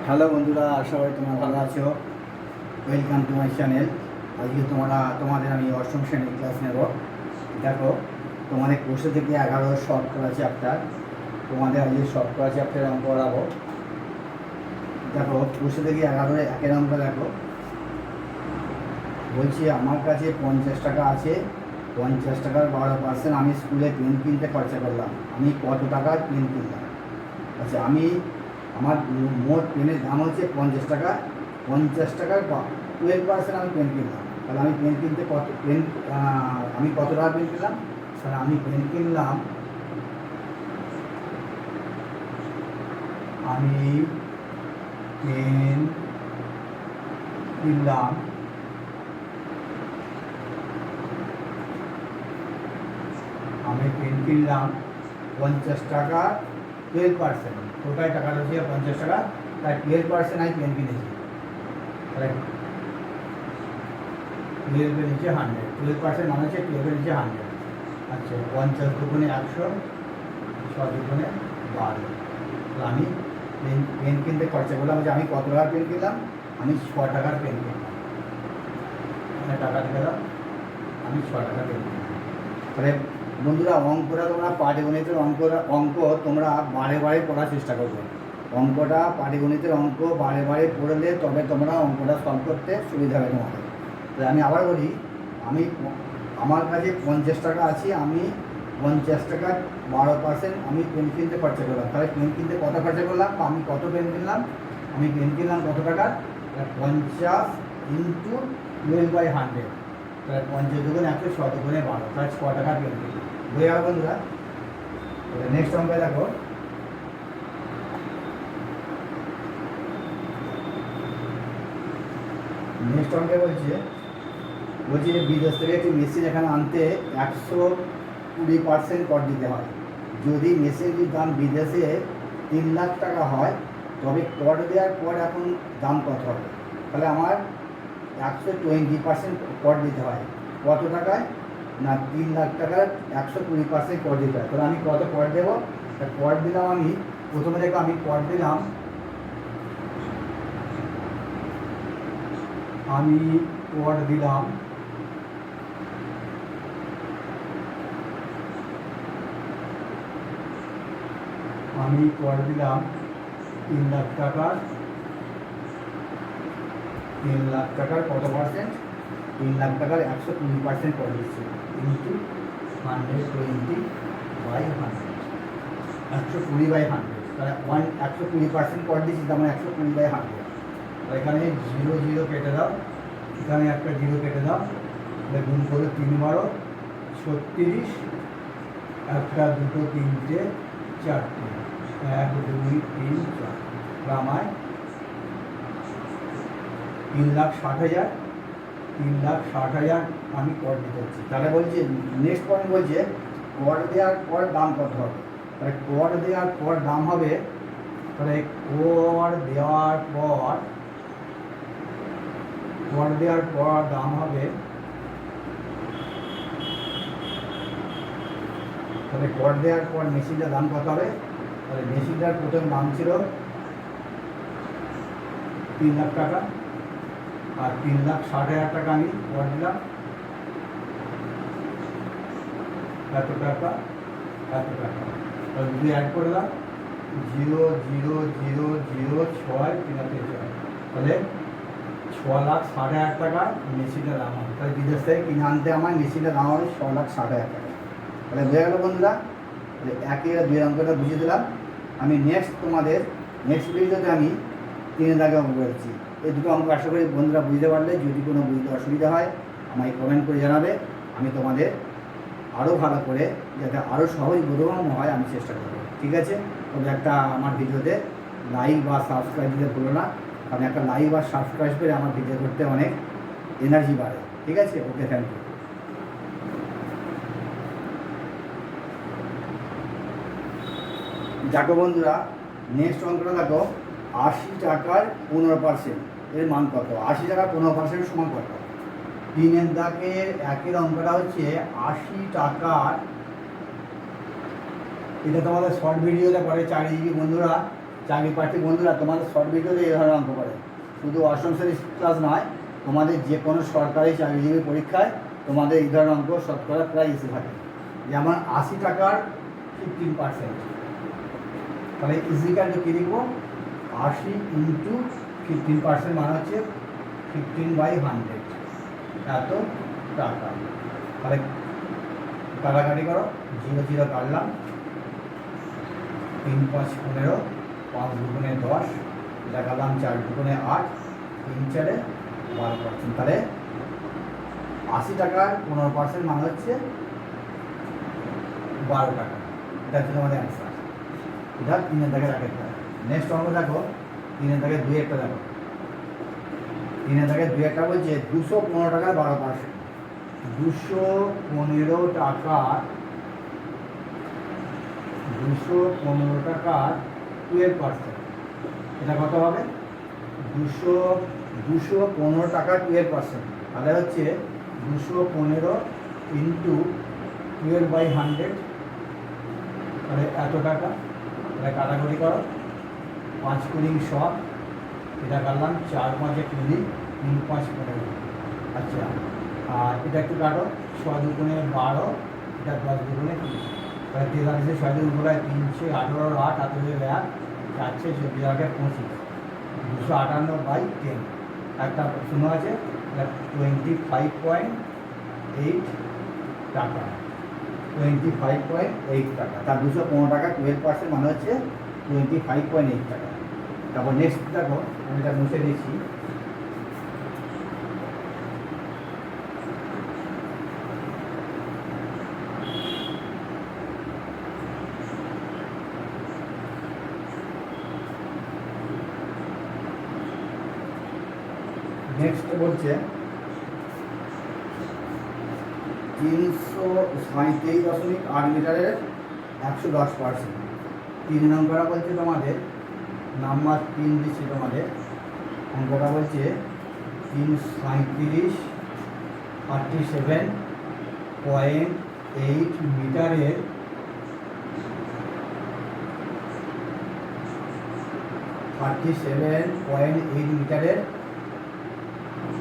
Hello বন্ধুরা, আশা করি তোমরা ভালো আছো। Welcome to my channel. আজকে তোমাদের আমি অষ্টম শ্রেণীর ক্লাস নেব। দেখো, তোমাদের কোর্সে থেকে 11 শর্টকরা চ্যাপ্টার, তোমাদের আজকে শর্টকরা চ্যাপ্টার অঙ্ক করাবো। দেখো, কোর্সে থেকে 11 একের অঙ্ক দেখো, বলছি আমার কাছে 50 টাকা আছে, 50 টাকার 12% আমি স্কুলে পেন কিনতে খরচা করলাম, আমি কত টাকার পেন কিনলাম? আচ্ছা, আমার মোট পেনের দাম হচ্ছে 50 টাকা, 50 টাকার 12% আমি পেন কিনলাম। তাহলে আমি পেন কিনতে আমি কত টাকা পেন কিনলাম? তাহলে আমি পেন কিনলাম, আমি পেন কিনলাম আমি পেন কিনলাম 50 টাকা 12%। টোটাল টাকাটা হচ্ছে 50 টাকা, তাই 12% আমি পেন কিনেছি। তাহলে 12 নিচে 100, 12% মানে হচ্ছে 12 নিচে 100। আচ্ছা, 50 দুগুণে 100, 6 দুগুণে 12। তাহলে আমি পেন কিনতে খরচা করলাম যে আমি কত টাকার পেন কিনলাম? আমি 6 টাকার পেন কিনলাম। টাকা দিলাম, আমি 6 টাকার পেন কিনলাম। তাহলে বন্ধুরা, অঙ্কটা তোমরা পাটিগণিতের অঙ্ক তোমরা বারে বারে পড়ার চেষ্টা করবে। পাটিগণিতের অঙ্ক বারে বারে পড়লে তবে তোমরা অঙ্কটা সলভ করতে সুবিধা হবে তোমাদের। তাহলে আমি আবার বলি, আমার কাছে 50 টাকা আছে, আমি 50 টাকার 12% আমি পেন কিনতে খরচা করলাম। তাহলে পেন কিনতে কত খরচা করলাম? আমি কত পেন কিনলাম? আমি পেন কিনলাম কত টাকার? 50 ইন্টু 12/100। তাহলে 50 দুগুণে 100, 6 দুগুণে 12, তাহলে 6 টাকার পেন কিনলাম। বুঝে গেল বন্ধুরা? নেক্সট অঙ্কে দেখো, নেক্সট অঙ্কে বলছে যে বিদেশ থেকে একটি মেশিন এখানে আনতে 120% কর দিতে হয়। যদি মেশিনটির দাম বিদেশে 3 লাখ টাকা হয়, তবে কর দেওয়ার পর এখন দাম কত হবে? তাহলে আমার 120% কর দিতে হয়। কত টাকায়? না, 3 লাখ টাকার 120% কর দিতে হয়। তাহলে আমি কত কর দেবো? কর দিলাম, আমি প্রথমে দেখো আমি কর দিলাম, আমি কর দিলাম আমি কর দিলাম 3 লাখ টাকার 3 লাখ টাকার কত পার্সেন্ট? 3 লাখ টাকার 120% কর দিচ্ছি, ইন্টু 120/100, 120/100। তাহলে 120% কর দিচ্ছি, তার মানে 120/100। এখানে 0 0 কেটে দাও, এখানে একটা 0 কেটে দাও, তাহলে গুণ করে 3 12 36, একটা দুটো তিনটে চারটে, 1 2 3 4, আমায় 3,60,000 3,60,000 আমি কর দিতে হচ্ছে। তাহলে বলছে নেক্সট পয়েন্ট, বলছে কর দেওয়ার পর দাম কত হবে? তাহলে কর দেওয়ার পর দাম হবে, তাহলে কর দেওয়ার পর দাম হবে, তাহলে কর দেওয়ার পর মেশিনটার দাম কত হবে? তাহলে মেশিনটার প্রথম দাম ছিল 3 লাখ টাকা, আর 3,60,000 টাকা আমি কর দিলাম, এত টাকা। তাহলে যদি অ্যাড করে দাম 0 0 0 0 6 3 4, তাহলে 6,60,000 টাকা মেশিনটার দাম হবে। তাহলে বিদেশ থেকে কিনে আনতে আমার মেশিনটার দাম হবে 6,60,000 টাকা। তাহলে বুঝে গেল বন্ধুরা? একে 2 অঙ্কটা বুঝিয়ে দিলাম। আমি নেক্সট ভিডিওতে আমি 3 দাগে অঙ্ক বলছি। এই দুটো অঙ্ক আশা করি বন্ধুরা বুঝতে পারলে। যদি কোনো বুঝতে অসুবিধা হয় আমায় কমেন্ট করে জানাবে, আমি তোমাদের আরও ভালো করে যাতে আরও সহজ বোধগম্য হয় আমি চেষ্টা করব। ঠিক আছে? তবে একটা আমার ভিডিওতে লাইক বা সাবস্ক্রাইব দিতে ভুলো না, কারণ একটা লাইক বা সাবস্ক্রাইব করে আমার ভিডিও করতে অনেক এনার্জি বাড়ে। ঠিক আছে? ওকে, থ্যাংক ইউ। দেখো বন্ধুরা, নেক্সট অঙ্কটা দেখো, 80 টাকার 15% এর মান কত? 80 টাকার 15% সমান কত? 3 দাগের একের অঙ্কটা হচ্ছে 80 টাকার, এটা তোমাদের শর্ট ভিডিওতে পরে 4 জিবি বন্ধুরা, চাকরি প্রার্থী বন্ধুরা, তোমাদের শর্ট ভিডিওতে এই ধরনের অঙ্ক করে, শুধু অষ্টম শ্রেণীর ক্লাস নয়, তোমাদের যে কোনো সরকারি চাকরিজীবী পরীক্ষায় তোমাদের এই ধরনের অঙ্ক শতকরা প্রায় এসে থাকে। যেমন 80 টাকার 15%, তাহলে ইজিক্যাল টু কী লিখবো, 80 ইন্টু 15% মানে হচ্ছে 15/100, এত টাকা। তাহলে কাটাকাটি করো, 0 0 কাটলাম, 3 5 15, 5 2 10, এটা কাটলাম 4 2 8, 3 4 12%। তাহলে 80 টাকার 15% মানে হচ্ছে 12 টাকা। এটা হচ্ছে তোমাদের অ্যান্সার। এটা 3 থেকে রাখতে হবে। নেক্সট অঙ্ক দেখো, 3 থেকে 2 একটা দেখো, 3 থেকে 2 একটা বলছে 215 টাকার 12%, 215 টাকার 12% এটা কত হবে, 215 টাকা 12%, তাহলে হচ্ছে 215 ইন্টু 12/100, তাহলে এত টাকা। তাহলে কাটাকুটি করো, 5 কুড়ি 100, এটা কাটলাম 4 5 20, 3 5 15। আচ্ছা, আর এটা একটু কাটো, 6 2 12, এটা 10 2 30, তাহলে 43 6 2 18, 3 6 18 8 8 1, 4 6 14 8 25, 258/10, একটা শূন্য আছে, 25.8 টাকা, 25.8 টাকা। তার 215 টাকা 12% মানে হচ্ছে 25.8 টাকা। তারপর নেক্সট দেখো, আমি এটা মুছে দিচ্ছি, নেক্সট বলছে 337.8 মিটারের 110%। 3 নম্বরটা বলছে তোমাদের, নাম্বার 3 দিচ্ছি তোমাদের, অঙ্কটা বলছে 337.8 মিটারের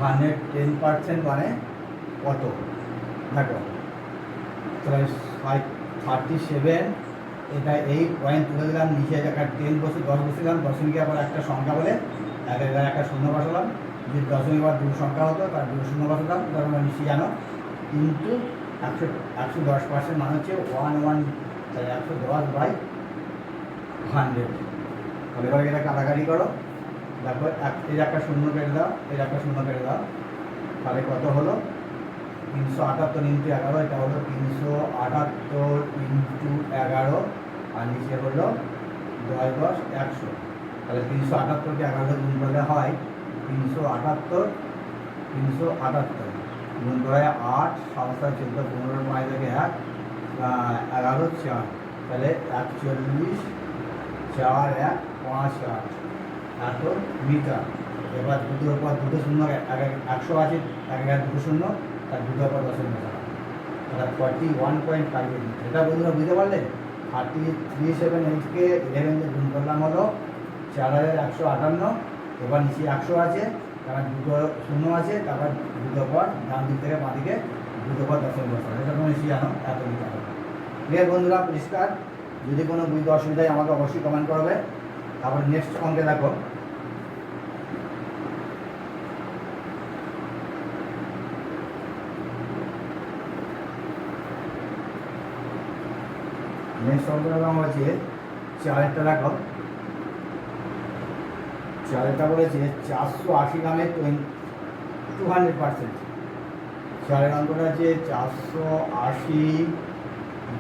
110% মানে কত দেখো। তাহলে 37, এটা 8 পয়েন্ট তুলে দিলাম, নিচে একটা 10 বসে 10 বসিলাম, দশমিকে আবার একটা সংখ্যা বলে একটা শূন্য বসালাম, যদি দশমিক আবার 2 সংখ্যা হতো তার 2 শূন্য বসালাম, তার আমরা নিচে জানো, কিন্তু 110% মানে হচ্ছে 110/100। তাহলে এবার এটা কাটাকাটি করো, দেখো এর একটা শূন্য কেটে দাও, এর একটা শূন্য কেটে দাও, তাহলে কত হলো, 378 ইন্টু 11, এটা হলো 378 ইন্টু 11, আর নিচে হলো 10 10 100। তাহলে 378কে 11 গুণ করলে হয় 378 গুণ করে 8 7 7 14 15 5 থেকে 1 11 4, তাহলে 41 4 1 5 8 এত মিটার। এবার দুটোর পর দুটো শূন্য, 100 আছে, 2 শূন্য, তার দুটোর পর 10 মিটার, তাহলে 41.58 মিটার। এটা বন্ধুরা বুঝতে পারলেন। 337.8কে 11 দিয়ে গুণ করলাম হলো 4158। এবার নিচে 100 আছে, তারপর দুটো শূন্য আছে, তারপর দুটোর পর ডান দিক থেকে বাঁ দিকে দুটোর পর 10 মিটার, এটা তোমরা নিশ্চয়ই জানো, এত মিটার হবে। ক্লিয়ার বন্ধুরা, পরিষ্কার? যদি কোনো বুঝতে অসুবিধা হয় আমাকে অবশ্যই কমেন্ট করবে। তারপর নেক্সট অঙ্কে দেখো, নেক্সট অঙ্কটা হচ্ছে 4টা দেখো, 4টা বলেছে 480 গ্রামের 200%। 4 অঙ্কটা আছে 480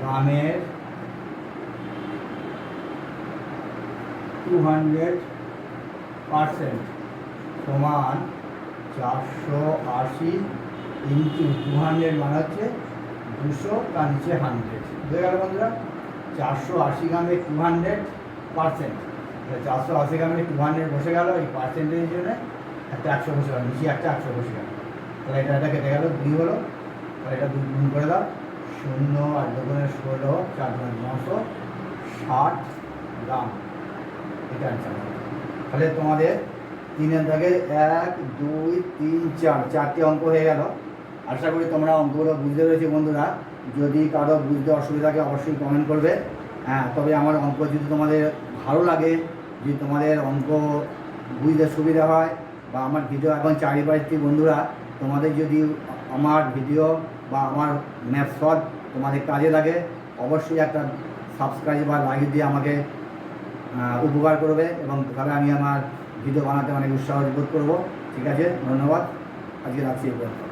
গ্রামের 200% সমান 480 ইন্টু 200 মানে হচ্ছে 200, তার নিচে 100। বুঝে গেল বন্ধুরা? 480 গ্রামে 200%, 480 গ্রামে 200 বসে গেল, এই পার্সেন্টেজের জন্য একটা 100 বসে গেল, নিচে একটা 100 বসে গেল, তাহলে এটা কেটে গেল, 2 হলো, তাহলে এটা 2 গুণ করে দাও, 0 আর 2 16, 4 960 গ্রাম। এটা অ্যান্সার হবে। তাহলে তোমাদের 3-এর দাগের 1, 2, 3, 4 চারটে অঙ্ক হয়ে গেল। আশা করি তোমরা অঙ্কগুলো বুঝতে পেরেছি বন্ধুরা। যদি কারো বুঝতে অসুবিধা থাকে অবশ্যই কমেন্ট করবে। হ্যাঁ, তবে আমার অঙ্ক যদি তোমাদের ভালো লাগে, যদি তোমাদের অঙ্ক বুঝতে সুবিধা হয়, বা আমার ভিডিও এবং চারিপাশে বন্ধুরা তোমাদের যদি আমার ভিডিও বা আমার ম্যাথ সলভ তোমাদের কাজে লাগে, অবশ্যই একটা সাবস্ক্রাইব বা লাইক দিয়ে আমাকে উপকার করবে, এবং তাহলে আমি আমার ভিডিও বানাতে অনেক উৎসাহ বোধ করবো। ঠিক আছে, ধন্যবাদ, আজকে রাখছি এই পর্যন্ত।